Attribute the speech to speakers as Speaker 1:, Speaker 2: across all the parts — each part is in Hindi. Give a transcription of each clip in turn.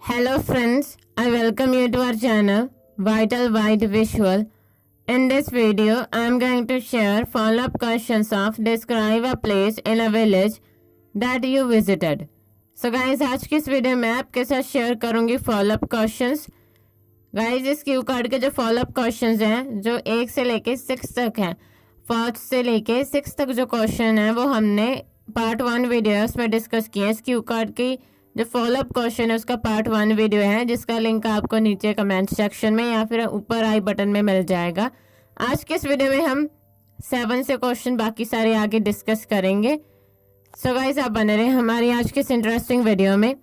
Speaker 1: Hello friends, I welcome you to our channel Vital White Visual. In this video, I am going to share follow-up questions of describe a place in a village that you visited. So guys, आज की इस वीडियो में आपके साथ शेयर करूंगी फॉलोअप क्वेश्चंस. गाइज इस क्यू कार्ड के जो फॉलोअप क्वेश्चंस हैं जो 1 से लेके 6 तक हैं, 5 से लेके 6 तक जो क्वेश्चन है वो हमने पार्ट 1 वीडियोस में डिस्कस किए हैं. इस क्यू कार्ड की जो फॉलोअप क्वेश्चन है उसका पार्ट 1 वीडियो है जिसका लिंक आपको नीचे कमेंट सेक्शन में या फिर ऊपर आई बटन में मिल जाएगा. आज के इस वीडियो में हम 7 से क्वेश्चन बाकी सारे आगे डिस्कस करेंगे. सो गाइज आप बने रहे हमारी आज के इस इंटरेस्टिंग वीडियो में.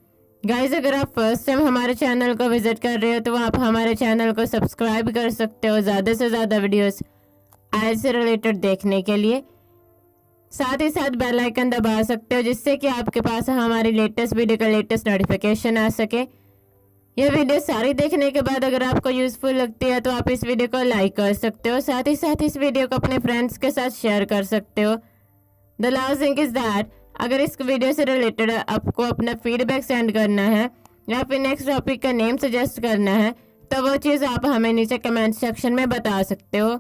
Speaker 1: गाइज अगर आप फर्स्ट टाइम हमारे चैनल को विजिट कर रहे हो तो आप हमारे चैनल को सब्सक्राइब कर सकते हो ज़्यादा से ज़्यादा वीडियोस आइल्स से रिलेटेड देखने के लिए. साथ ही साथ बेल आइकन दबा सकते हो जिससे कि आपके पास हमारी लेटेस्ट वीडियो का लेटेस्ट नोटिफिकेशन आ सके. यह वीडियो सारी देखने के बाद अगर आपको यूजफुल लगती है तो आप इस वीडियो को लाइक कर सकते हो. साथ ही साथ इस वीडियो को अपने फ्रेंड्स के साथ शेयर कर सकते हो. The last thing is that अगर इस वीडियो से रिलेटेड आपको अपना फीडबैक सेंड करना है या फिर नेक्स्ट टॉपिक का नेम सजेस्ट करना है तो वो चीज़ आप हमें नीचे कमेंट सेक्शन में बता सकते हो.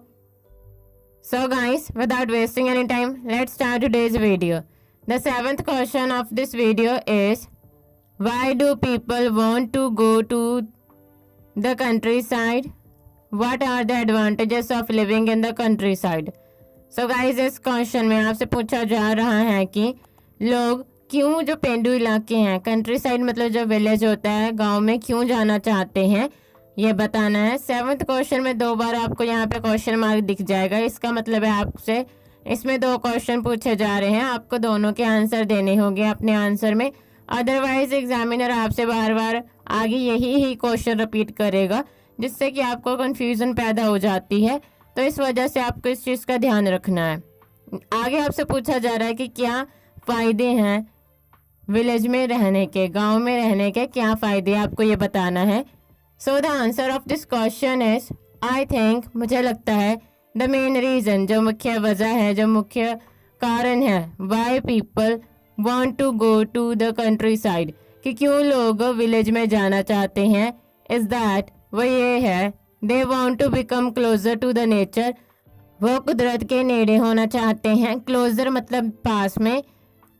Speaker 1: So guys, without wasting any time, let's start today's video. The 7th question of this video is, why do people want to go to the countryside? What are the advantages of living in the countryside? So guys, इस क्वेश्चन में आपसे पूछा जा रहा है कि लोग क्यों जो पेंडू इलाके हैं, कंट्री साइड मतलब जो विलेज होता है, गांव में क्यों जाना चाहते हैं ये बताना है. 7th क्वेश्चन में 2 बार आपको यहाँ पे क्वेश्चन मार्क दिख जाएगा. इसका मतलब है आपसे इसमें 2 क्वेश्चन पूछे जा रहे हैं, आपको दोनों के आंसर देने होंगे अपने आंसर में. अदरवाइज एग्जामिनर आपसे बार बार आगे यही क्वेश्चन रिपीट करेगा जिससे कि आपको कंफ्यूजन पैदा हो जाती है. तो इस वजह से आपको इस चीज़ का ध्यान रखना है. आगे आपसे पूछा जा रहा है कि क्या फ़ायदे हैं विलेज में रहने के, गाँव में रहने के क्या फ़ायदे आपको ये बताना है. So the answer of this question is, I think मुझे लगता है the main reason जो मुख्य वजह है, जो मुख्य कारण है why people want to go to the countryside कि क्यों लोग विलेज में जाना चाहते हैं is that वो ये है they want to become closer to the nature वो कुदरत के नेड़े होना चाहते हैं. क्लोजर मतलब पास में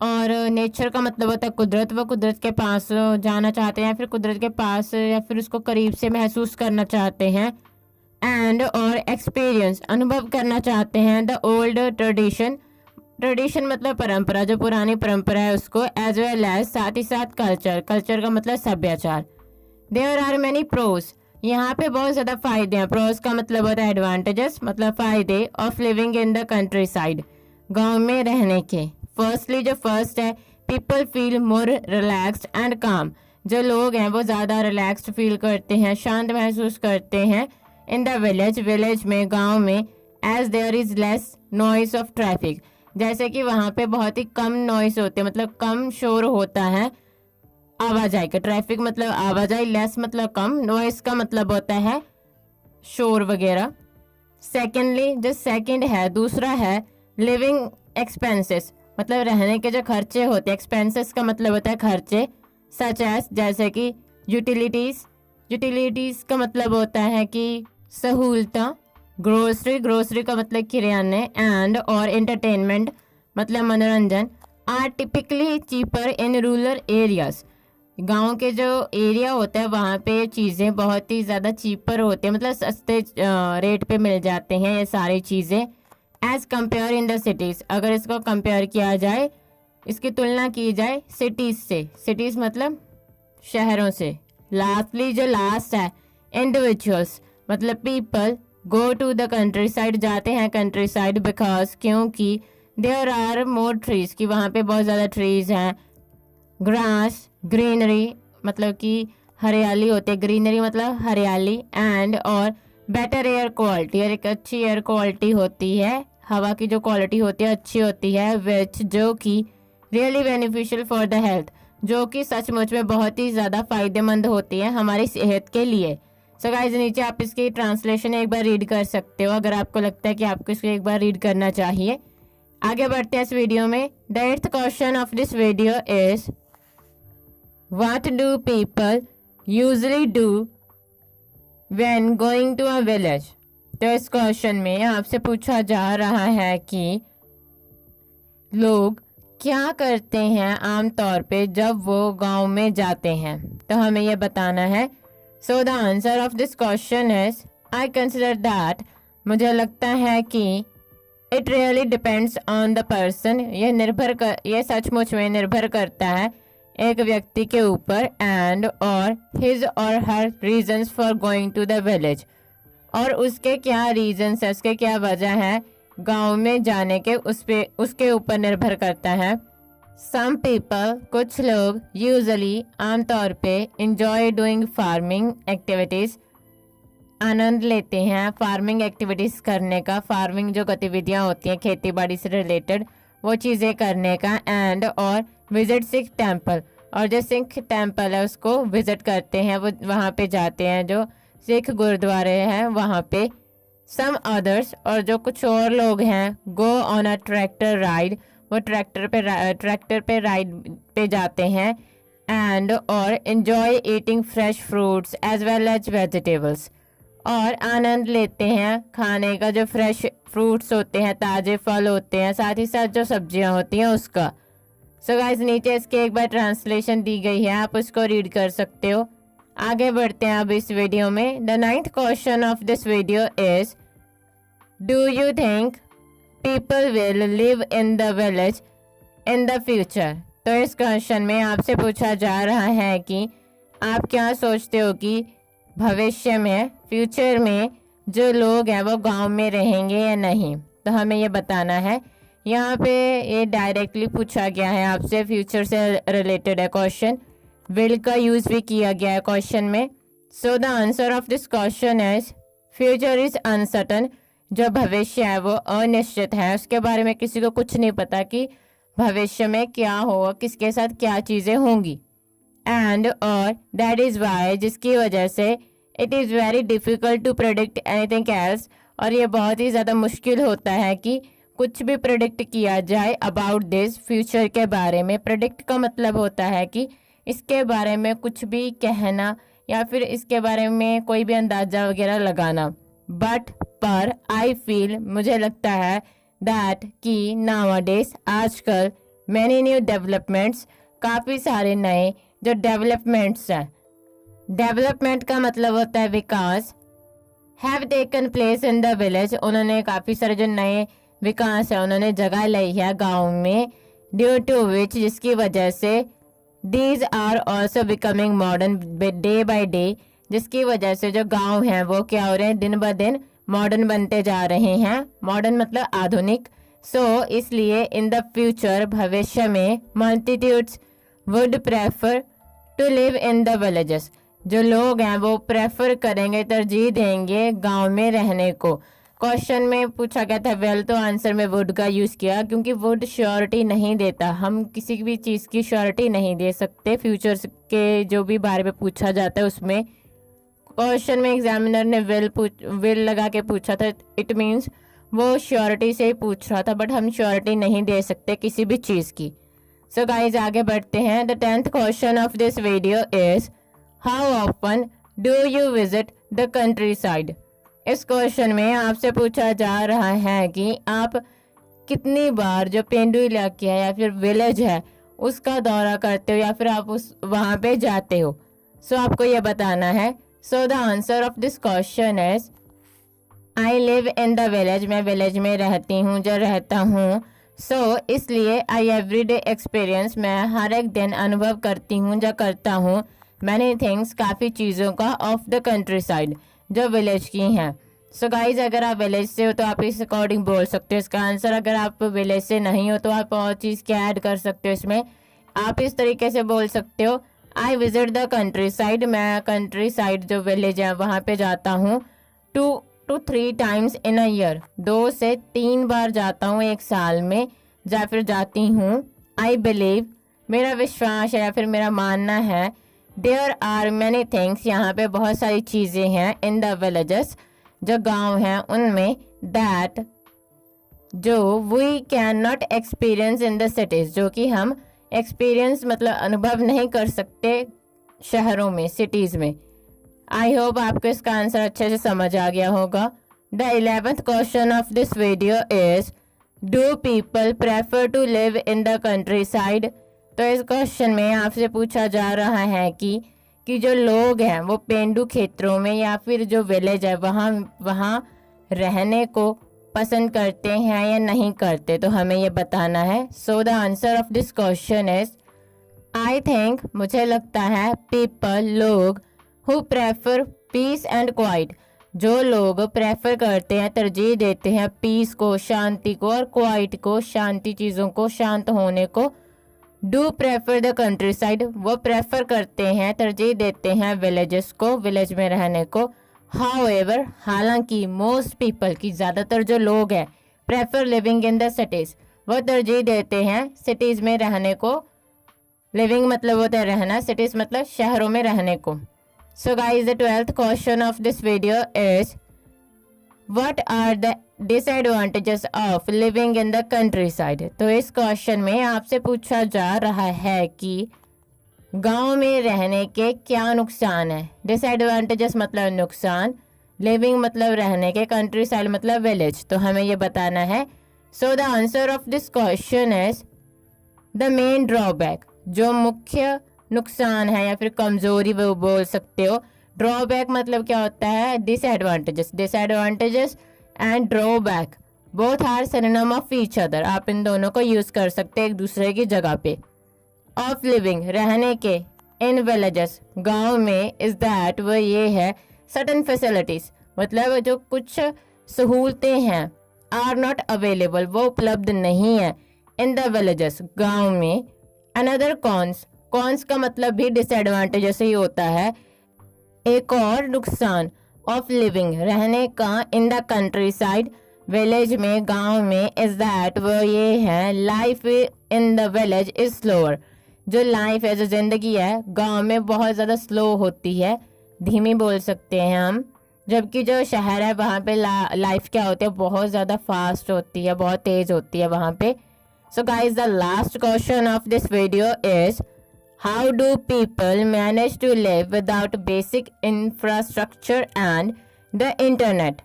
Speaker 1: और नेचर का मतलब होता है कुदरत. वो कुदरत के पास जाना चाहते हैं या फिर कुदरत के पास या फिर उसको करीब से महसूस करना चाहते हैं. एंड और एक्सपीरियंस अनुभव करना चाहते हैं द ओल्ड ट्रेडिशन. ट्रेडिशन मतलब परंपरा, जो पुरानी परंपरा है उसको. एज वेल एज साथ ही साथ कल्चर. कल्चर का मतलब सभ्याचार. There are many pros. यहाँ पे बहुत ज़्यादा फायदे हैं. प्रोज का मतलब होता है एडवांटेजेस मतलब फ़ायदे of living in the country side गाँव में रहने के. फर्स्टली जो फर्स्ट है people feel more relaxed and काम. जो लोग हैं वो ज़्यादा रिलैक्स्ड फील करते हैं, शांत महसूस करते हैं इन द विलेज. विलेज में, गांव में. As there is less noise of traffic जैसे कि वहाँ पे बहुत ही कम नॉइस होते हैं मतलब कम शोर होता है आवाजाही का. ट्रैफिक मतलब आवाजाही, लेस मतलब कम, नॉइस का मतलब होता है शोर वगैरह. सेकेंडली जो सेकेंड है दूसरा है लिविंग एक्सपेंसेस मतलब रहने के जो खर्चे होते हैं. एक्सपेंसेस का मतलब होता है खर्चे. सच एज जैसे कि यूटिलिटीज़. यूटिलिटीज़ का मतलब होता है कि सहूलता. ग्रोसरी. ग्रोसरी का मतलब किराने. एंड और एंटरटेनमेंट मतलब मनोरंजन. Are typically cheaper in rural areas. गांव के जो एरिया होता है वहाँ पे चीज़ें बहुत ही ज़्यादा चीपर होते हैं मतलब सस्ते रेट पे मिल जाते हैं ये सारी चीज़ें. As compare in the cities. अगर इसको कंपेयर किया जाए, इसकी तुलना की जाए सिटीज़ से. सिटीज़ मतलब शहरों से. लास्टली जो लास्ट है इंडिविजुअल्स मतलब people go to the countryside जाते हैं कंट्री साइड बिकॉज क्योंकि देयर आर मोर ट्रीज कि वहाँ पे बहुत ज़्यादा ट्रीज हैं. ग्रास ग्रीनरी मतलब कि हरियाली होती है. ग्रीनरी मतलब हरियाली. एंड और बेटर एयर क्वालिटी और एक अच्छी एयर क्वालिटी होती है. हवा की जो क्वालिटी होती है अच्छी होती है. विच जो कि really beneficial for the health जो कि सचमुच में बहुत ही ज़्यादा फ़ायदेमंद होती है हमारी सेहत के लिए. सो गाइस नीचे आप इसकी ट्रांसलेशन एक बार रीड कर सकते हो अगर आपको लगता है कि आपको इसको एक बार रीड करना चाहिए. आगे बढ़ते हैं इस वीडियो में. The 8th question of this video is, what do people usually do when going to a village. तो इस क्वेश्चन में आपसे पूछा जा रहा है कि लोग क्या करते हैं आमतौर पे जब वो गांव में जाते हैं, तो हमें यह बताना है। So the answer of this question is I consider that, मुझे लगता है कि it really depends on the person, ये सचमुच में निर्भर करता है एक व्यक्ति के ऊपर, एंड और हिज और her reasons for going to the village, और उसके क्या रीजंस है, उसके क्या वजह है गांव में जाने के, उसके ऊपर निर्भर करता है। सम पीपल, कुछ लोग, यूजली आमतौर पे, इंजॉय डूइंग फार्मिंग एक्टिविटीज़, आनंद लेते हैं फार्मिंग एक्टिविटीज़ करने का, फार्मिंग जो गतिविधियां होती हैं खेती बाड़ी से रिलेटेड वो चीज़ें करने का, एंड और विजिट सिख टेम्पल, और जो सिख टेम्पल है उसको विजिट करते हैं, वो वहाँ पे जाते हैं, जो सिख गुरुद्वारे हैं वहाँ पे। सम अदर्स, और जो कुछ और लोग हैं, go on a tractor ride, वो ट्रैक्टर पे राइड पे जाते हैं, एंड और enjoy eating fresh fruits as well as vegetables, और आनंद लेते हैं खाने का, जो फ्रेश फ्रूट्स होते हैं, ताज़े फल होते हैं, साथ ही साथ जो सब्जियां होती हैं उसका। सो गाइस, नीचे इसके एक बार ट्रांसलेशन दी गई है, आप उसको रीड कर सकते हो। आगे बढ़ते हैं अब इस वीडियो में। The 9th question of this video is, do you think people will live in the village in the future. तो इस क्वेश्चन में आपसे पूछा जा रहा है कि आप क्या सोचते हो कि भविष्य में, फ्यूचर में जो लोग हैं वो गांव में रहेंगे या नहीं। तो हमें ये बताना है। यहाँ पे ये डायरेक्टली पूछा गया है आपसे, फ्यूचर से रिलेटेड है क्वेश्चन, विल का यूज़ भी किया गया है क्वेश्चन में। सो the answer of this question is, future is uncertain, जो भविष्य है वो अनिश्चित है, उसके बारे में किसी को कुछ नहीं पता कि भविष्य में क्या होगा, किसके साथ क्या चीज़ें होंगी। एंड और दैट इज़ वाई, जिसकी वजह से it is very difficult to predict anything else, और ये बहुत ही ज़्यादा मुश्किल होता है कि कुछ भी प्रेडिक्ट किया जाए अबाउट दिस, फ्यूचर के बारे में। प्रेडिक्ट का मतलब होता है कि इसके बारे में कुछ भी कहना या फिर इसके बारे में कोई भी अंदाज़ा वगैरह लगाना। बट पर आई फील, मुझे लगता है, दैट कि नाउअडेज, आजकल, मैनी न्यू डेवलपमेंट्स, काफ़ी सारे नए जो डेवलपमेंट्स हैं, डेवलपमेंट का मतलब होता है विकास, have taken place in the village, उन्होंने काफ़ी सारे जो नए विकास है उन्होंने जगह ली है गाँव में, ड्यू टू विच, जिसकी वजह से, these are also becoming modern day by day, जिसकी वजह से जो गांव हैं वो क्या हो रहे हैं, दिन ब दिन मॉडर्न बनते जा रहे हैं। मॉडर्न मतलब आधुनिक। सो इसलिए इन द फ्यूचर, भविष्य में, multitudes would prefer to live in the villages, जो लोग हैं वो प्रेफर करेंगे, तरजीह देंगे गांव में रहने को। क्वेश्चन में पूछा गया था वेल, तो आंसर में वुड का यूज़ किया, क्योंकि वुड श्योरिटी नहीं देता, हम किसी भी चीज़ की श्योरिटी नहीं दे सकते। फ्यूचर के जो भी बारे में पूछा जाता है उसमें क्वेश्चन में एग्जामिनर ने विल लगा के पूछा था, इट मीन्स वो श्योरिटी से ही पूछ रहा था, बट हम श्योरिटी नहीं दे सकते किसी भी चीज़ की। सो गाइज, आगे बढ़ते हैं। The 10th question of this video is, how often do you visit the country side. इस क्वेश्चन में आपसे पूछा जा रहा है कि आप कितनी बार जो पेंडू इलाके है या फिर विलेज है उसका दौरा करते हो या फिर आप वहाँ पे जाते हो। सो आपको ये बताना है। So the answer of this question is, I live in the village, मैं विलेज में रहती हूँ, जो रहता हूँ। सो इसलिए आई एवरीडे एक्सपीरियंस, मैं हर एक दिन अनुभव करती हूँ, जो करता हूँ, मैनी थिंग्स, काफ़ी चीज़ों का, ऑफ द कंट्री साइड, जो विलेज की हैं। सो गाइज, अगर आप विलेज से हो तो आप इस अकॉर्डिंग बोल सकते हो इसका आंसर। अगर आप विलेज से नहीं हो तो आप और चीज़ क्या ऐड कर सकते हो इसमें। आप इस तरीके से बोल सकते हो, I visit the country side, मैं कंट्री साइड जो विलेज है वहाँ पे जाता हूँ, 2 to 3 times in a year, 2 से 3 बार जाता हूँ एक साल में, या फिर जाती हूँ। आई बिलीव, मेरा विश्वास है या फिर मेरा मानना है, देयर आर मैनी थिंग्स, यहाँ पे बहुत सारी चीज़ें हैं, इन द विलेजेस, जो गांव हैं उनमें, दैट, जो we can not experience in the cities, जो कि हम एक्सपीरियंस मतलब अनुभव नहीं कर सकते शहरों में, सिटीज़ में। आई होप आपको इसका आंसर अच्छे से समझ आ गया होगा। The 11th question of this video is, do people prefer to live in the countryside? तो इस क्वेश्चन में आपसे पूछा जा रहा है कि जो लोग हैं वो पेंडू क्षेत्रों में या फिर जो विलेज है वहाँ रहने को पसंद करते हैं या नहीं करते, तो हमें ये बताना है। So the answer of this question is, I think, मुझे लगता है, पीपल, लोग, who prefer peace and quiet, जो लोग प्रेफर करते हैं, तरजीह देते हैं पीस को, शांति को, और क्वाइट को, शांति चीज़ों को, शांत होने को। Do prefer the country side, वो प्रेफर करते हैं, तरजीह देते हैं विलेजेस को, विलेज में रहने को। हाउएवर, हालांकि, मोस्ट पीपल की ज़्यादातर जो लोग हैं, prefer living in the cities, वो तरजीह देते हैं सिटीज़ में रहने को। लिविंग मतलब होता है रहना, सिटीज़ मतलब शहरों में रहने को। So guys, the 12th question of this video is, what are the disadvantages of living in the countryside? तो इस क्वेश्चन में आपसे पूछा जा रहा है कि गांव में रहने के क्या नुकसान है। डिसएडवांटेजेस मतलब नुकसान, लिविंग मतलब रहने के, कंट्री साइड मतलब विलेज, तो हमें ये बताना है। So the answer of this question is, the main drawback, जो मुख्य नुकसान है या फिर कमजोरी वो बोल सकते हो। ड्रॉबैक मतलब क्या होता है? Disadvantages. Disadvantages and drawback both are synonym of each other, आप इन दोनों को यूज कर सकते हैं एक दूसरे की जगह पे। ऑफ लिविंग, रहने के, इन विलेजेस, गांव में, इज दैट, वो ये है, सर्टन फैसिलिटीज, मतलब जो कुछ सहूलतें हैं, आर नॉट अवेलेबल, वो उपलब्ध नहीं है, इन द विलेजेस, गांव में। अनदर कॉन्स, कॉन्स का मतलब भी डिसएडवांटेजेस ही होता है। एक और नुकसान ऑफ लिविंग, रहने का, इन द कंट्री साइड, विलेज में, गांव में, इज दैट, वो ये है, life in the village is slower, जो लाइफ है, जो जिंदगी है, गांव में बहुत ज़्यादा स्लो होती है, धीमी बोल सकते हैं हम। जबकि जो शहर है वहाँ पे लाइफ क्या होती है, बहुत ज़्यादा फास्ट होती है, बहुत तेज़ होती है वहाँ पे। So guys, the last question of this video is, how do people manage to live without basic infrastructure and the internet?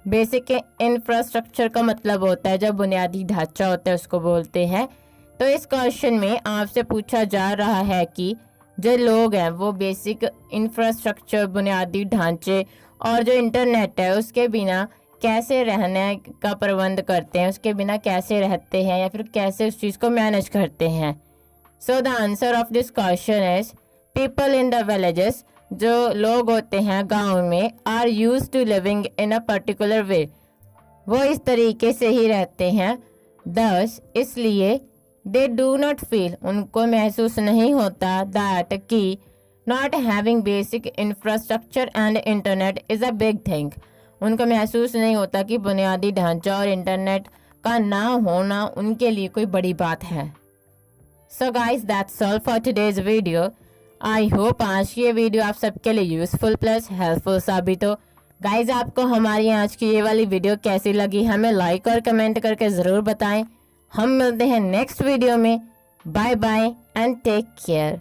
Speaker 1: Basic infrastructure का मतलब होता है जो बुनियादी ढांचा होता है, उसको बोलते हैं। तो इस क्वेश्चन में आपसे पूछा जा रहा है कि जो लोग हैं वो बेसिक इंफ्रास्ट्रक्चर, बुनियादी ढांचे और जो इंटरनेट है उसके बिना कैसे रहने का प्रबंध करते हैं, उसके बिना कैसे रहते हैं या फिर कैसे उस चीज़ को मैनेज करते हैं। So the answer of this question is, people in the villages, जो लोग होते हैं गाँव में, are use to living in a particular way, वो इस तरीके से ही रहते हैं। दस, इसलिए, दे डू नॉट फील, उनको महसूस नहीं होता, दैट, कि not having basic infrastructure and internet is a big thing, उनको महसूस नहीं होता कि बुनियादी ढांचा और इंटरनेट का ना होना उनके लिए कोई बड़ी बात है। So guys, that's all for today's video. I hope आज की ये वीडियो आप सबके लिए यूजफुल प्लस हेल्पफुल साबित हो। गाइस, आपको हमारी आज की ये वाली वीडियो कैसी लगी हमें लाइक और कमेंट करके ज़रूर बताएं। हम मिलते हैं नेक्स्ट वीडियो में। Bye bye and take care.